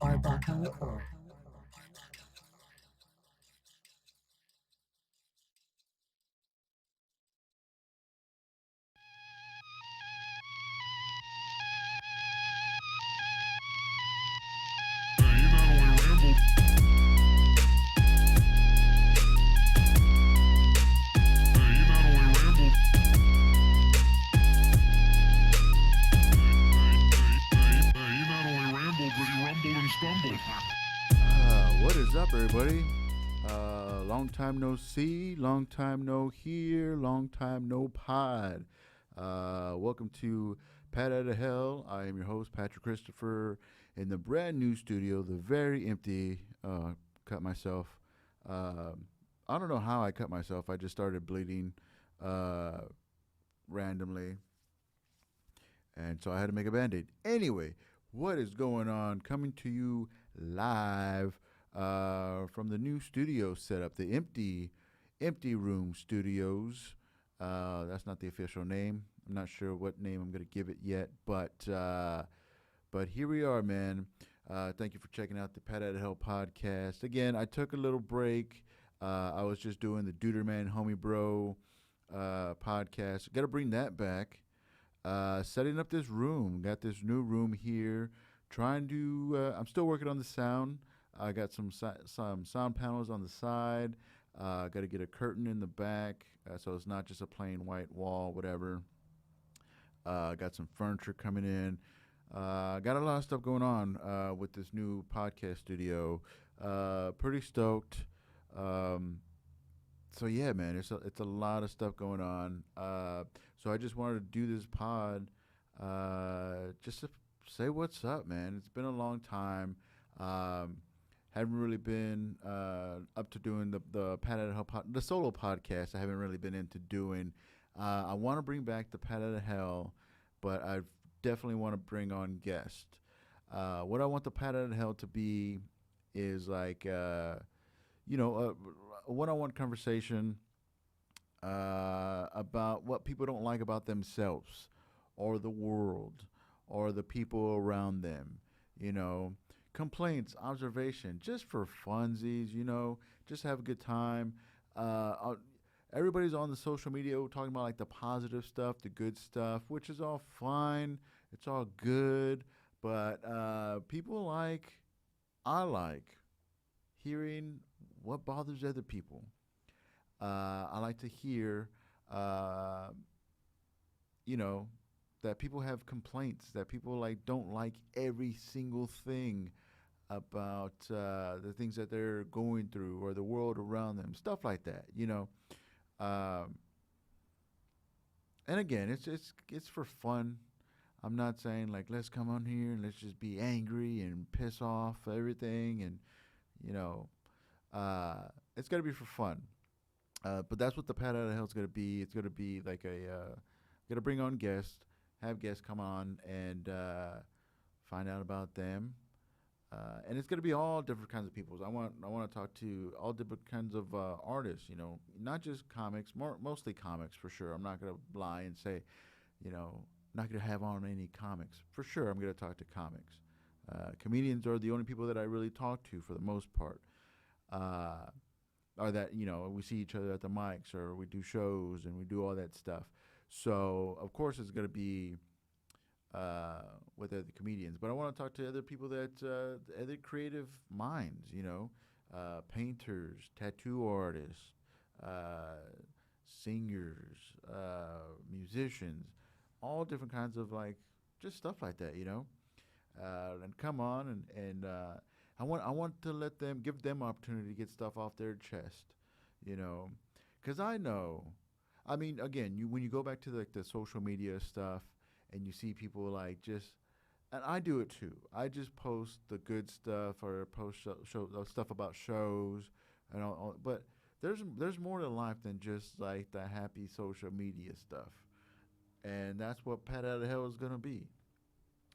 Are back on record. What is up, everybody? Long time no see, long time no hear, long time no pod. Welcome to Pat Out of Hell. I am your host, Patrick Christopher, in the brand new studio, the very empty. Cut myself. I don't know how I cut myself. I just started bleeding uh, randomly, and so I had to make a band-aid. Anyway, what is going on? Coming to you live from the new studio setup, the empty room studios. That's not the official name. I'm not sure what name I'm going to give it yet, but here we are, man. Thank you for checking out the Pat Out of Hell podcast. Again, I took a little break. I was just doing the Duderman Homie Bro podcast. Got to bring that back. Setting up this room. Got this new room here. Trying to. I'm still working on the sound. I got some sound panels on the side. Got to get a curtain in the back, so it's not just a plain white wall, whatever. Got some furniture coming in. Got a lot of stuff going on with this new podcast studio. Pretty stoked. Um, so yeah, man, it's a lot of stuff going on. So I just wanted to do this pod, just to say what's up, man. It's been a long time. Um, haven't really been up to doing the Pat Out of Hell the solo podcast. I haven't really been into doing. I want to bring back the Pat Out of Hell, but I definitely want to bring on guests. What I want the Pat Out of Hell to be is like a one-on-one conversation about what people don't like about themselves or the world or the people around them. You know, complaints, observation, just for funsies. Just have a good time. Uh, Everybody's on the social media talking about like the positive stuff, the good stuff, which is all fine. It's all good, but people I like hearing what bothers other people. I like to hear, uh, you know, that people have complaints, that people like don't like every single thing about the things that they're going through or the world around them, stuff like that. Um, and again, it's for fun. I'm not saying like let's come on here and let's just be angry and piss off everything and you know, it's got to be for fun. But that's what the Pat Out of Hell is going to be. It's going to be like going to bring on guests, have guests come on and find out about them. And it's going to be all different kinds of people. I want to talk to all different kinds of artists. Not just comics, mostly comics for sure. I'm not going to lie and say, not going to have on any comics for sure. I'm going to talk to comics. Comedians are the only people that I really talk to for the most part. Uh, or that we see each other at the mics or we do shows and we do all that stuff. So of course it's going to be with other comedians, but I want to talk to other people that other creative minds. Painters, tattoo artists, singers, musicians, all different kinds of like just stuff like that. And come on and I want to let them give them opportunity to get stuff off their chest, you know, because I know, I mean, again, when you go back to like the social media stuff and you see people like just, and I do it too. I just post the good stuff or post stuff about shows and all, but there's more to life than just like the happy social media stuff, and that's what Pat Out of Hell is gonna be.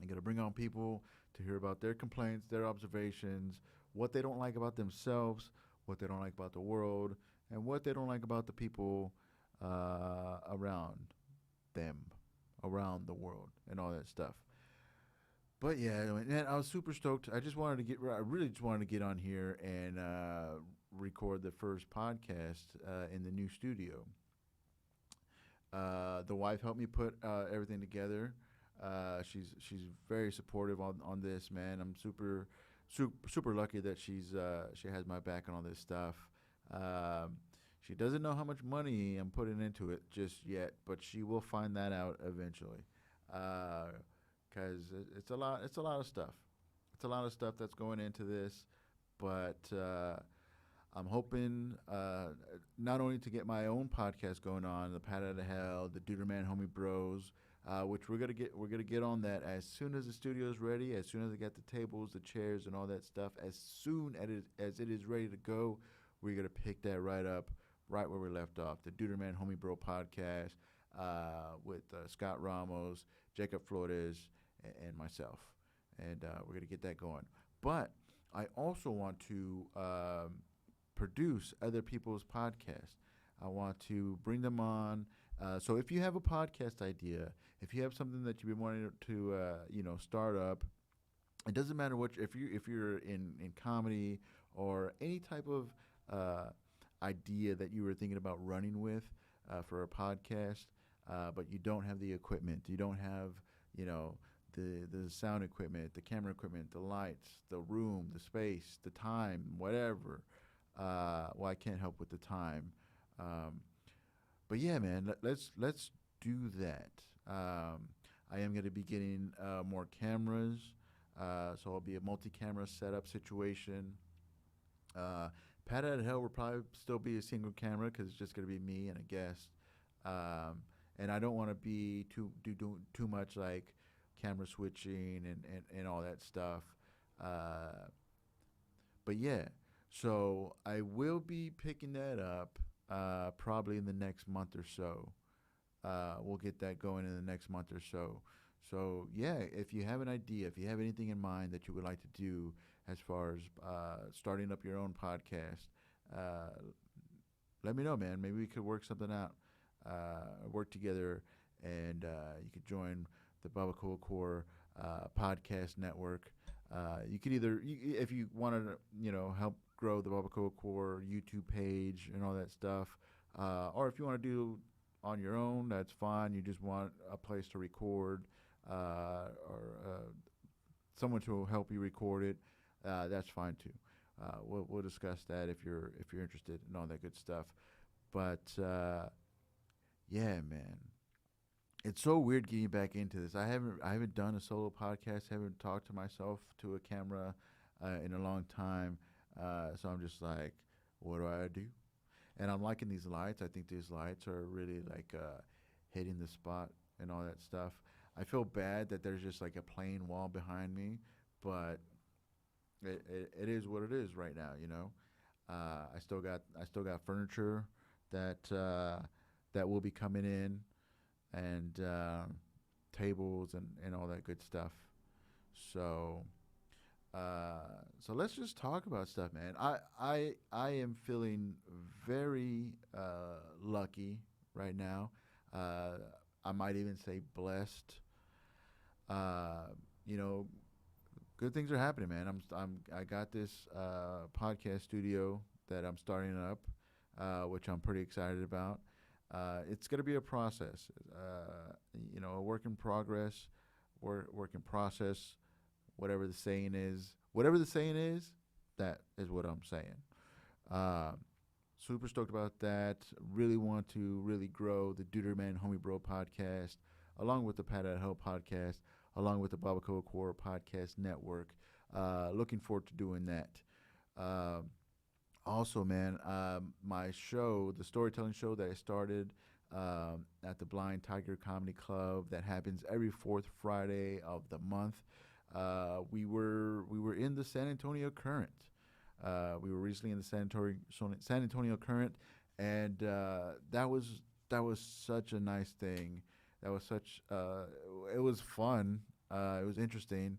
I'm going to bring on people to hear about their complaints, their observations, what they don't like about themselves, what they don't like about the world, and what they don't like about the people around them, around the world, and all that stuff. But yeah, man, I was super stoked. I really just wanted to get on here and record the first podcast in the new studio. The wife helped me put everything together. She's very supportive on this, man. I'm super lucky that she has my back on all this stuff. Um, she doesn't know how much money I'm putting into it just yet, but she will find that out eventually. Because it's a lot. It's a lot of stuff. It's a lot of stuff that's going into this, but I'm hoping not only to get my own podcast going on, the Pat Out of Hell, the Duderman Homie Bros, which we're gonna get on that as soon as the studio is ready, as soon as I get the tables, the chairs, and all that stuff, as soon as it is ready to go, we're gonna pick that right up, right where we left off. The Duderman Homie Bro podcast with Scott Ramos, Jacob Flores, and myself, and we're gonna get that going. But I also want to produce other people's podcasts. I want to bring them on. So if you have a podcast idea, if you have something that you've been wanting to start up, it doesn't matter what if you're in comedy or any type of idea that you were thinking about running with for a podcast, but you don't have the equipment, you don't have the sound equipment, the camera equipment, the lights, the room, the space, the time, whatever. Well, I can't help with the time. Um, but yeah, man, let's do that. I am going to be getting more cameras, so it'll be a multi-camera setup situation. Uh, Pat at Hell will probably still be a single camera because it's just going to be me and a guest. And I don't want to be do too much like camera switching and all that stuff. Uh, but yeah, so I will be picking that up probably in the next month or so. We'll get that going in the next month or so. So yeah, if you have an idea, if you have anything in mind that you would like to do as far as starting up your own podcast, uh, let me know, man. Maybe we could work something out, work together, and you could join the Baba Cool Core podcast network. You could either, if you want to, help grow the Baba Cool Core YouTube page and all that stuff, or if you want to do on your own, that's fine. You just want a place to record, or someone to help you record it. That's fine too. We'll discuss that if you're interested in all that good stuff. But yeah, man, it's so weird getting back into this. I haven't done a solo podcast. Haven't talked to myself to a camera in a long time. So I'm just like, what do I do? And I'm liking these lights. I think these lights are really like hitting the spot and all that stuff. I feel bad that there's just like a plain wall behind me, but it is what it is right now. I still got furniture that will be coming in, and tables and all that good stuff. So so let's just talk about stuff, man. I am feeling very lucky right now. I might even say blessed. Uh, you know, good things are happening, man. I got this podcast studio that I'm starting up, which I'm pretty excited about. It's gonna be a process, a work in progress, work in process, whatever the saying is. Whatever the saying is, that is what I'm saying. Uh, Super stoked about that. Really want to really grow the Duderman Homie Bro podcast, along with the Pat at Hell podcast, along with the Babacoa Core podcast network. Looking forward to doing that. Um Also, man, my show, the storytelling show that I started at the Blind Tiger Comedy Club, that happens every fourth Friday of the month. We were in the San Antonio Current. We were recently in the San Antonio Current, and that was such a nice thing. That was such it was fun. It was interesting.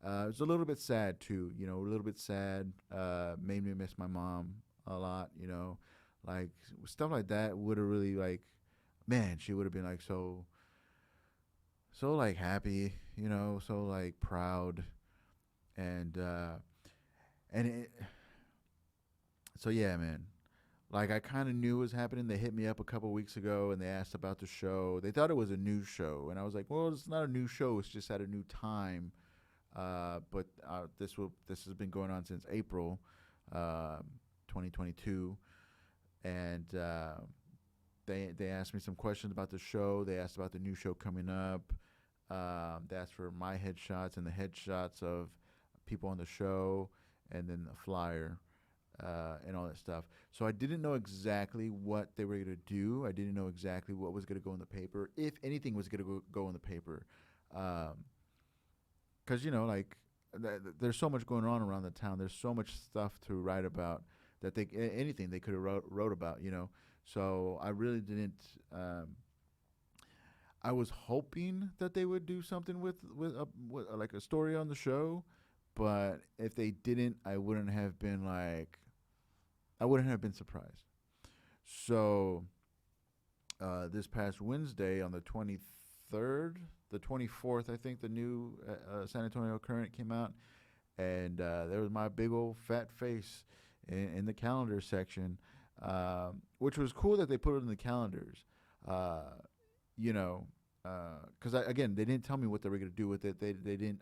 It was a little bit sad too, a little bit sad. Made me miss my mom a lot, like stuff like that would have really like, man, she would have been like so like happy, so like proud, and and it, so yeah, man. Like I kind of knew it was happening. They hit me up a couple weeks ago and they asked about the show. They thought it was a new show, and I was like, "Well, it's not a new show. It's just at a new time." But this has been going on since April, uh, 2022, and they asked me some questions about the show. They asked about the new show coming up. They asked for my headshots and the headshots of people on the show, and then the flyer, and all that stuff. So I didn't know exactly what they were going to do. I didn't know exactly what was going to go in the paper, if anything was going to go in the paper. Because, like, there's so much going on around the town. There's so much stuff to write about that anything they could have wrote about. So I really didn't. I was hoping that they would do something with like a story on the show, but if they didn't, I wouldn't have been surprised. So this past Wednesday on the 23rd, the 24th, I think the new San Antonio Current came out, and there was my big old fat face in the calendar section, which was cool that they put it in the calendars. Uh, you know, because again, they didn't tell me what they were going to do with it. They didn't.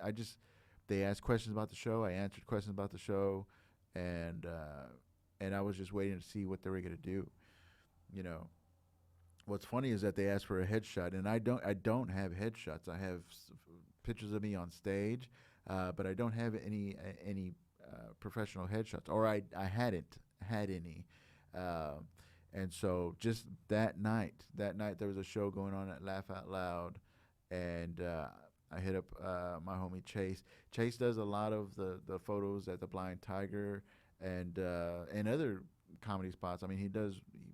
They asked questions about the show. I answered questions about the show, and I was just waiting to see what they were going to do. You know, what's funny is that they asked for a headshot, and I don't have headshots. I have pictures of me on stage, but I don't have any professional headshots, or I hadn't had any. Uh, and so just that night there was a show going on at Laugh Out Loud, and I hit up my homie Chase. Chase does a lot of the photos at the Blind Tiger and other comedy spots. I mean, he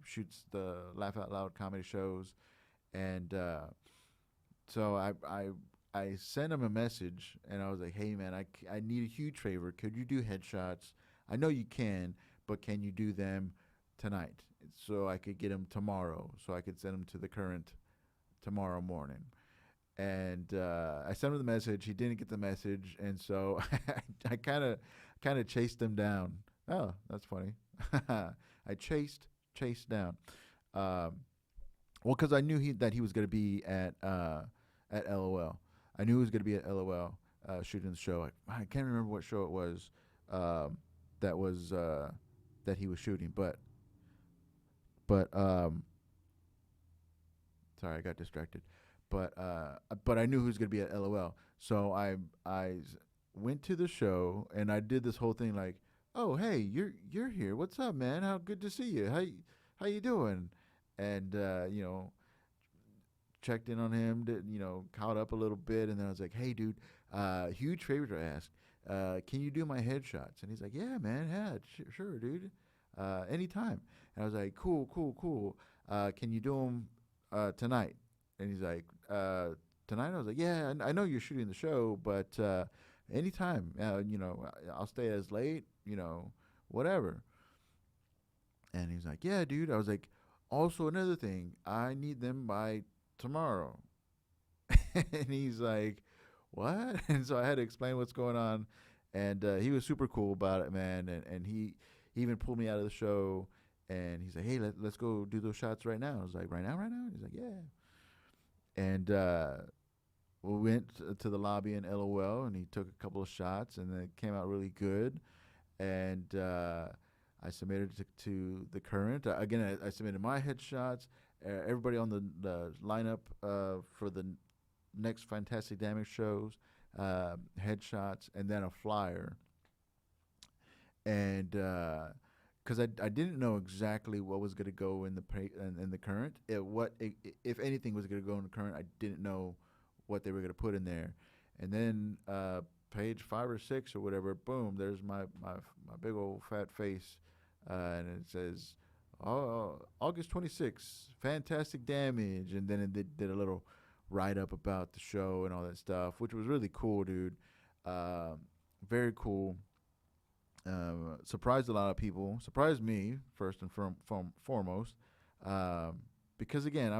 shoots the Laugh Out Loud comedy shows, and so I sent him a message, and I was like, "Hey man, I need a huge favor. Could you do headshots? I know you can, but can you do them tonight so I could get them tomorrow, so I could send them to the Current tomorrow morning?" And I sent him the message. He didn't get the message, and so I kind of chased him down. Oh, that's funny. I chased down. Um, well, because I knew that he was going to be at LOL. I knew he was going to be at LOL shooting the show. I can't remember what show it was um, that was that he was shooting, but sorry, I got distracted. But I knew he was going to be at LOL. So I went to the show and I did this whole thing like, "Oh, hey, you're here. What's up, man? How good to see you. How you doing?" And checked in on him, caught up a little bit, and then I was like, "Hey, dude, huge favor to ask. Can you do my headshots?" And he's like, "Yeah, man, yeah, sure, dude, anytime." And I was like, "Cool, cool, cool. Can you do them tonight?" And he's like, "Tonight?" I was like, "Yeah, I know you're shooting the show, but anytime. I'll stay as late, whatever." And he's like, "Yeah, dude." I was like, "Also, another thing, I need them by tomorrow." And he's like, "What?" And so I had to explain what's going on. And he was super cool about it, man. And he even pulled me out of the show. And he's like, "Hey, let's go do those shots right now." I was like, "Right now, right now?" He's like, "Yeah." And we went to the lobby in LOL, and he took a couple of shots, and it came out really good. And I submitted it to the Current. Again, I submitted my headshots. Everybody on the lineup for the next Fantastic Damage shows, headshots, and then a flyer. And because I didn't know exactly what was going to go in in the Current, if anything was going to go in the Current, I didn't know what they were going to put in there. And then page 5 or 6 or whatever, boom, there's my big old fat face, and it says, "Oh, August 26th, Fantastic Damage," and then it did a little write up about the show and all that stuff, which was really cool, dude. Very cool. Surprised a lot of people. Surprised me first and foremost, um, because again,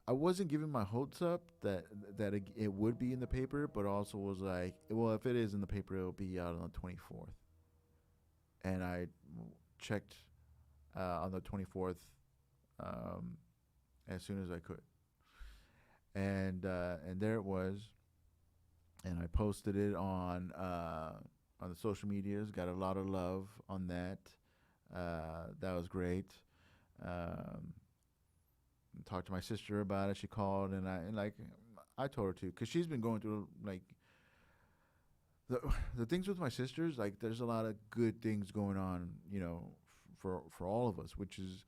I wasn't giving my hopes up that it would be in the paper, but also was like, well, if it is in the paper, it'll be out on the 24th. And I checked on the 24th um, as soon as I could, and there it was, and I posted it on the social medias. Got a lot of love on that. That was great. Um, Talked to my sister about it. She called, I told her to, because she's been going through like the the things with my sisters. Like, there's a lot of good things going on, for all of us, which is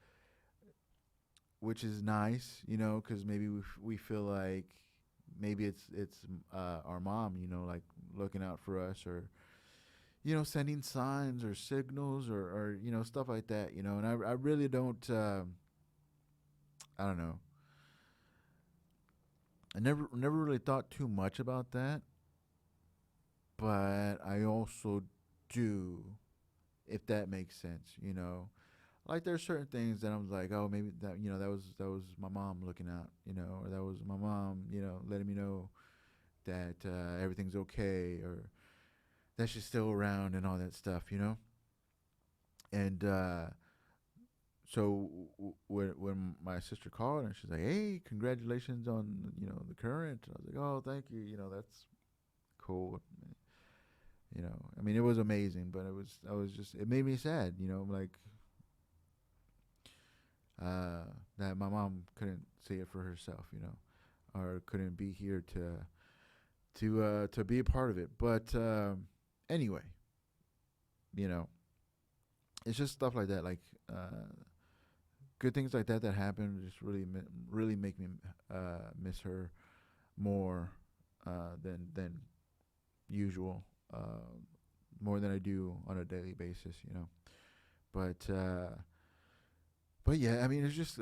nice, because maybe we feel like maybe it's our mom, like looking out for us, or sending signs or signals, or stuff like that, and I really don't. I don't know. I never really thought too much about that, but I also do, if that makes sense. Like, there's certain things that I'm like, oh, maybe that was my mom looking out, or that was my mom, letting me know that everything's okay, or that she's still around and all that stuff. And so when my sister called and she's like, "Hey, congratulations on the current," I was like, "Oh, thank you. That's cool." I mean, it was amazing, but it made me sad. Like, that my mom couldn't see it for herself. Or couldn't be here to be a part of it. But anyway, you know, it's just stuff like that. Like, good things like that happen just really make me miss her more than usual, more than I do on a daily basis. But yeah, I mean, it's just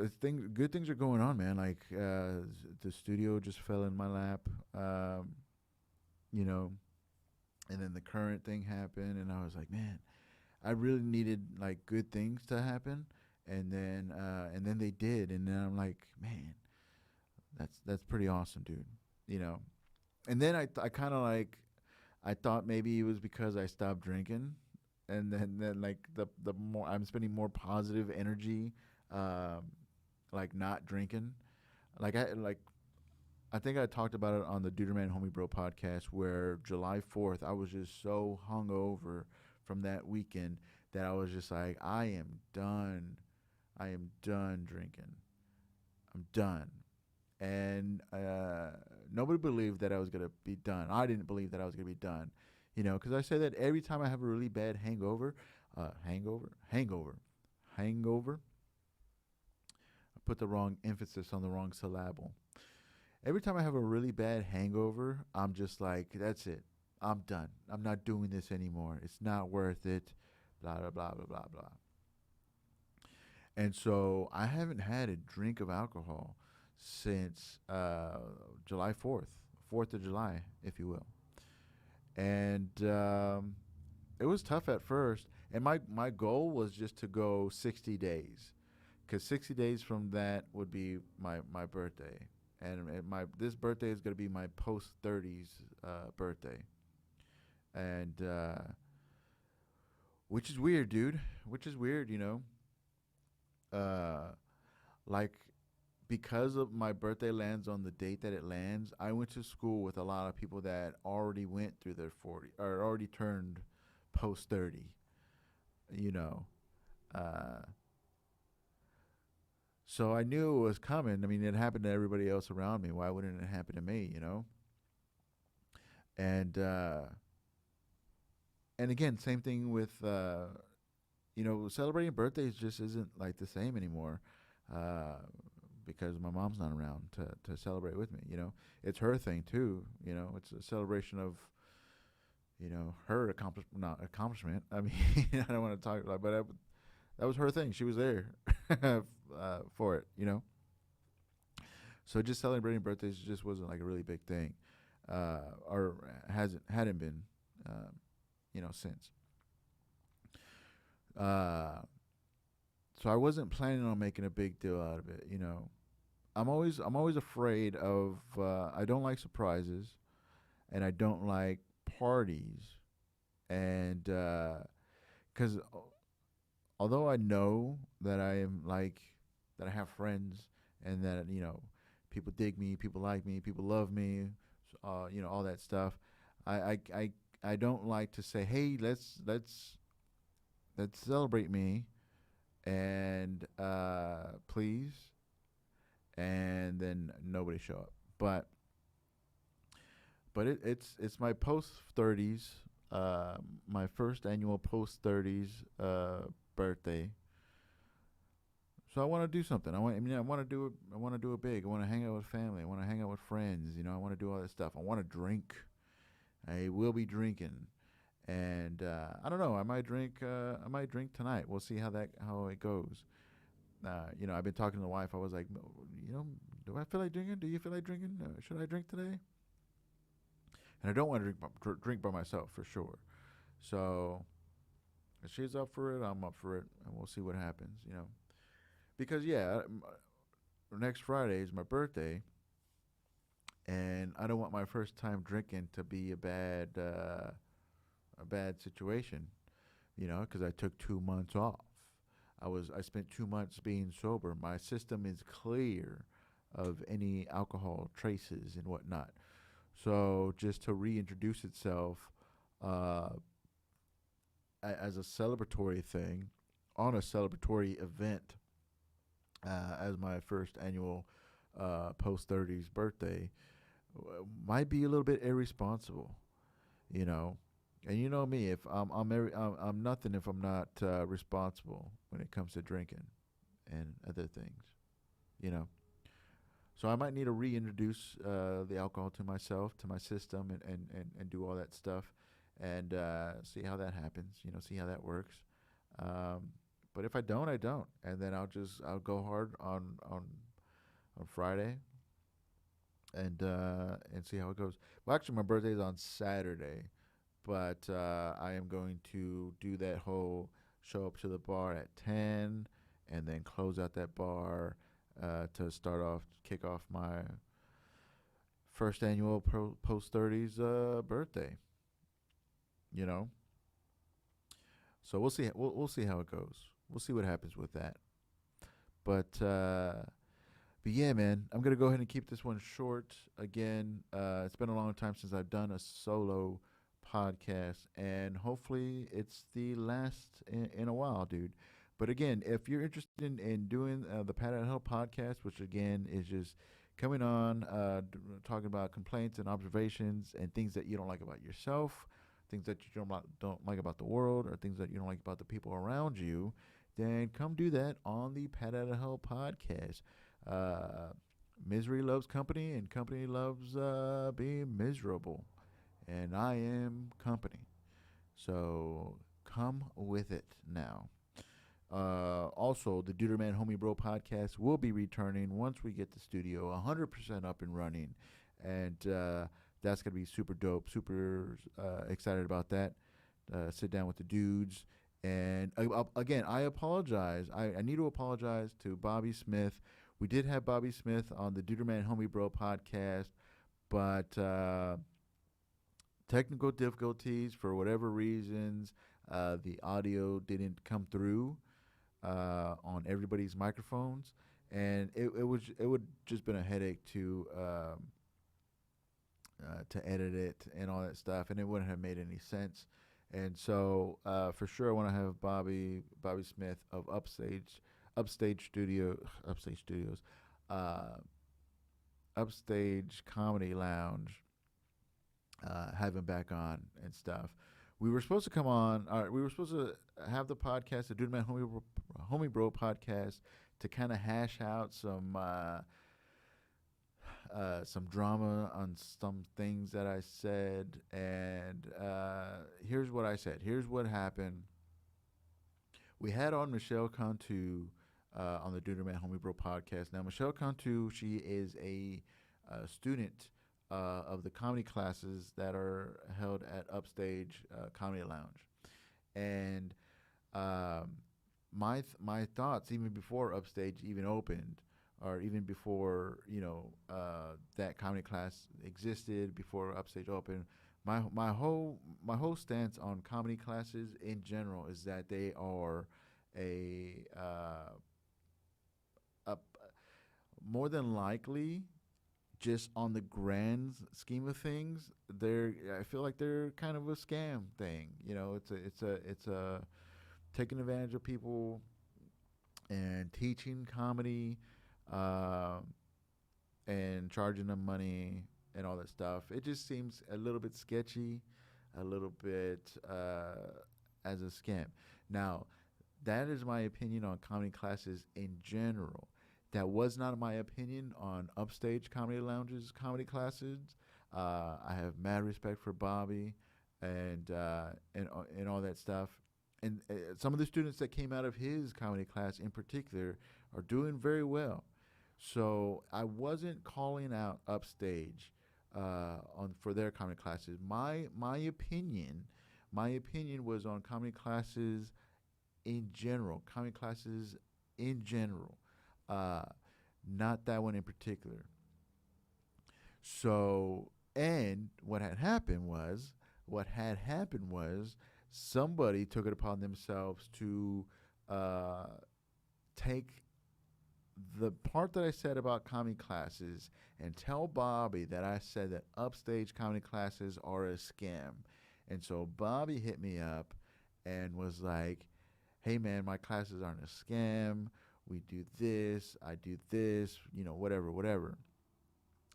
good things are going on, man. Like, the studio just fell in my lap, you know, and then the current thing happened, and I was like, man, I really needed like good things to happen, and then they did, and then I'm like, man, that's pretty awesome, dude. You know, and then I kind of like, I thought maybe it was because I stopped drinking, and then like the more I'm spending more positive energy, um, like not drinking, I think I talked about it on the Duderman Homie Bro podcast, where July 4th I was just so hungover from that weekend that I was just like, I am done. I am done drinking. I'm done. And nobody believed that I was gonna be done. I didn't believe that I was gonna be done, because I say that every time I have a really bad hangover. I put the wrong emphasis on the wrong syllable. Every time I have a really bad hangover, I'm just like, that's it. I'm done. I'm not doing this anymore. It's not worth it. Blah blah blah blah blah blah. And so I haven't had a drink of alcohol since July 4th, 4th of July, if you will. And it was tough at first. And my goal was just to go 60 days. Because 60 days from that would be my birthday. And this birthday is going to be my post-30s birthday. And which is weird, dude. Which is weird. Like, because of my birthday lands on the date that it lands, I went to school with a lot of people that already went through their 40 or already turned post 30, you know. Uh, so I knew it was coming. I mean, it happened to everybody else around me. Why wouldn't it happen to me? And and again, same thing with celebrating birthdays just isn't like the same anymore, uh, because my mom's not around to celebrate with me. It's her thing too. It's a celebration of her accomplishment. I mean, I don't want to talk about, but that was her thing. She was there for it. So just celebrating birthdays just wasn't like a really big thing, or hadn't been, since. So I wasn't planning on making a big deal out of it. I'm always afraid of. I don't like surprises, and I don't like parties, and because although I know that I am like that I have friends and that people dig me, people like me, people love me, all that stuff. I don't like to say, hey, let's celebrate me and please, and then nobody show up. But it's my post 30s, my first annual post 30s birthday. So I want to do something. I want to do it. I want to do it big. I want to hang out with family. I want to hang out with friends. I want to do all this stuff. I want to drink. I will be drinking, and I don't know. I might drink. I might drink tonight. We'll see how it goes. I've been talking to the wife. I was like, do I feel like drinking? Do you feel like drinking? Should I drink today? And I don't want to drink by myself for sure. So if she's up for it, I'm up for it, and we'll see what happens. Because next Friday is my birthday, and I don't want my first time drinking to be a bad situation. Because I took 2 months off. I spent 2 months being sober. My system is clear of any alcohol traces and whatnot. So just to reintroduce itself uh, as a celebratory thing on a celebratory event as my first annual post 30s birthday might be a little bit irresponsible, you know. And you know me, if I'm nothing if I'm not responsible when it comes to drinking and other things, you know. So I might need to reintroduce the alcohol to myself, to my system, and do all that stuff, and see how that happens. See how that works. Um, but if I don't, I don't, and then I'll go hard on Friday and see how it goes. Well, actually, my birthday is on Saturday, but I am going to do that whole show up to the bar at 10, and then close out that bar to kick off my first annual post 30s birthday. You know, so we'll see. We'll see how it goes. We'll see what happens with that. But yeah, man, I'm gonna go ahead and keep this one short. Again, it's been a long time since I've done a solo podcast, and hopefully it's the last in a while, dude. But again, if you're interested in doing the Pat Out Hill podcast, which again is just coming on, talking about complaints and observations and things that you don't like about yourself, things that you don't like about the world, or things that you don't like about the people around you, then come do that on the Pat Out Hill podcast. Uh, Misery loves company, and company loves being miserable. And I am company. So come with it now. Also, the Duderman Homie Bro podcast will be returning once we get the studio 100% up and running. And that's going to be super dope. Super excited about that. Sit down with the dudes. And again, I apologize. I need to apologize to Bobby Smith. We did have Bobby Smith on the Duderman Homie Bro podcast, but technical difficulties for whatever reasons, the audio didn't come through on everybody's microphones, and it would just been a headache to edit it and all that stuff, and it wouldn't have made any sense. And so for sure, I want to have Bobby Smith of Upstage Studios, uh, Upstage Comedy Lounge, have him back on and stuff. We were supposed to come on. We were supposed to have the podcast, the Dude Man Homie Bro podcast, to kind of hash out some drama on some things that I said. And here's what I said. Here's what happened. We had on Michelle Cantu on the Dude Man Homie Bro podcast. Now, Michelle Cantu, she is a student of the comedy classes that are held at Upstage Comedy Lounge. And my thoughts, even before Upstage even opened, or even before that comedy class existed, before Upstage opened. My whole stance on comedy classes in general is that they are a more than likely, just on the grand scheme of things, they're I feel like they're kind of a scam thing. It's a taking advantage of people and teaching comedy, uh, and charging them money and all that stuff. It just seems a little bit sketchy, a little bit as a scam. Now, that is my opinion on comedy classes in general. That was not my opinion on Upstage Comedy Lounge's comedy classes. I have mad respect for Bobby and all that stuff. And some of the students that came out of his comedy class in particular are doing very well. So I wasn't calling out Upstage on for their comedy classes. My opinion was on comedy classes in general, comedy classes in general, uh, not that one in particular. So, and what had happened was somebody took it upon themselves to uh, take the part that I said about comedy classes and tell Bobby that I said that upstage comedy classes are a scam. And so Bobby hit me up and was like, hey man, my classes aren't a scam. We do this, I do this, whatever, whatever.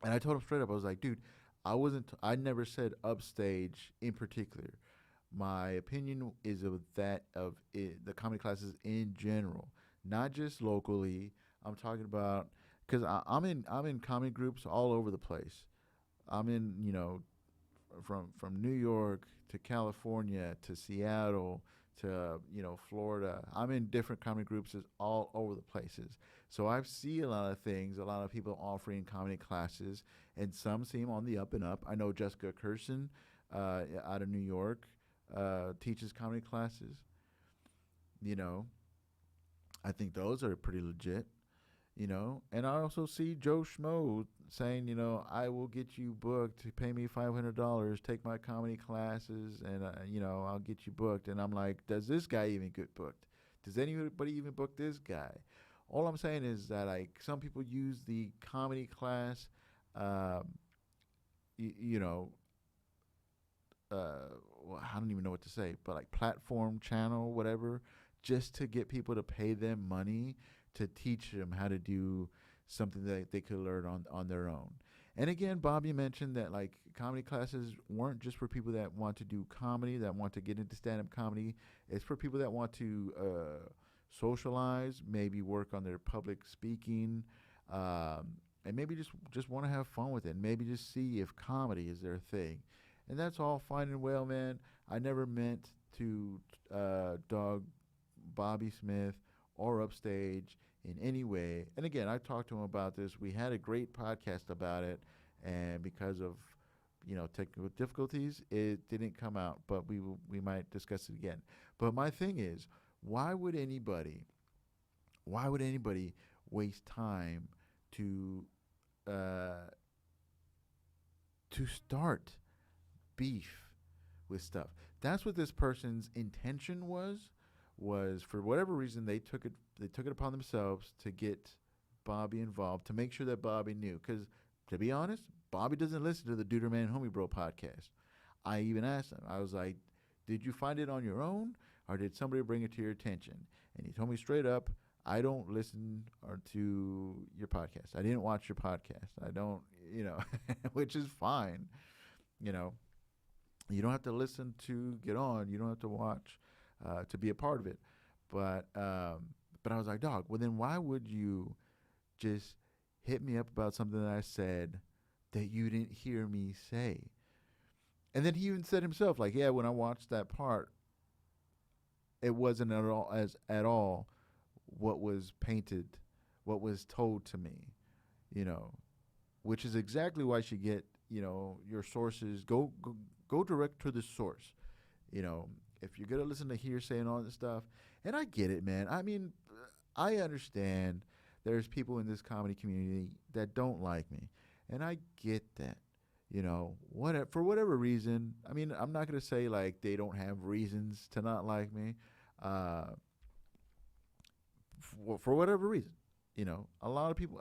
And I told him straight up, I was like, dude, I never said upstage in particular. My opinion is of the comedy classes in general, not just locally. I'm talking about because I'm in comedy groups all over the place. I'm in from New York to California to Seattle to Florida. I'm in different comedy groups all over the places. So I see a lot of things, a lot of people offering comedy classes, and some seem on the up and up. I know Jessica Kirsten out of New York teaches comedy classes. You know, I think those are pretty legit. And I also see Joe Schmo saying, I will get you booked. Pay me $500. Take my comedy classes, and I'll get you booked. And I'm like, does this guy even get booked? Does anybody even book this guy? All I'm saying is that like some people use the comedy class, um, y- you know, well, I don't even know what to say, but like platform channel, whatever, just to get people to pay them money to teach them how to do something that they could learn on their own. And again, Bobby mentioned that like comedy classes weren't just for people that want to do comedy, that want to get into stand up comedy. It's for people that want to socialize, maybe work on their public speaking, and maybe just want to have fun with it. Maybe just see if comedy is their thing. And that's all fine and well, man. I never meant to dog Bobby Smith or Upstage in any way. And again, I talked to him about this. We had a great podcast about it, and because of technical difficulties, it didn't come out. But we might discuss it again. But my thing is, why would anybody why would anybody waste time to uh, to start beef with stuff? That's what this person's intention was for whatever reason they took it upon themselves to get Bobby involved, to make sure that Bobby knew. Because to be honest, Bobby doesn't listen to the Duder Man Homie Bro podcast. I even asked him. I was like, "Did you find it on your own, or did somebody bring it to your attention?" And he told me straight up, "I don't listen or to your podcast. I didn't watch your podcast. I don't, which is fine. You know, you don't have to listen to get on. You don't have to watch to be a part of it." But I was like, dog, well then why would you just hit me up about something that I said that you didn't hear me say? And then he even said himself, like, yeah, when I watched that part, it wasn't at all what was painted, what was told to me, you know, which is exactly why you should get, your sources. Go direct to the source. You know, if you're gonna listen to hearsay and all this stuff, and I get it, man. I mean, I understand there's people in this comedy community that don't like me, and I get that. For whatever reason. I mean, I'm not gonna say like they don't have reasons to not like me. Uh, for whatever reason, a lot of people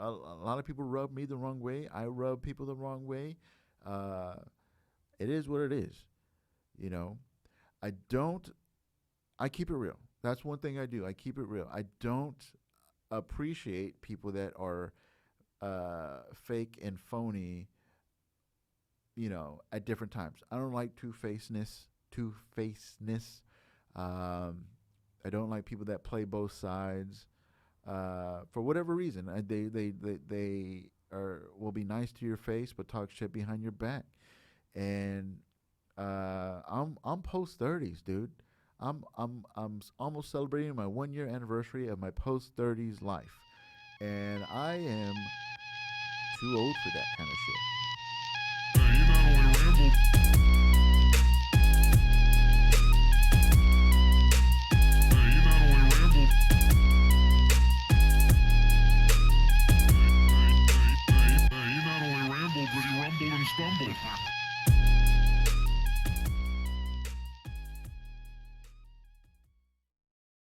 rub me the wrong way. I rub people the wrong way. Uh, it is what it is. You know, I don't. I keep it real. That's one thing I do. I keep it real. I don't appreciate people that are fake and phony. At different times. I don't like two facedness. Um, I don't like people that play both sides. For whatever reason, they will be nice to your face but talk shit behind your back. And I'm post 30s, dude. I'm almost celebrating my 1 year anniversary of my post 30s life, and I am too old for that kind of shit. You know, we ramble.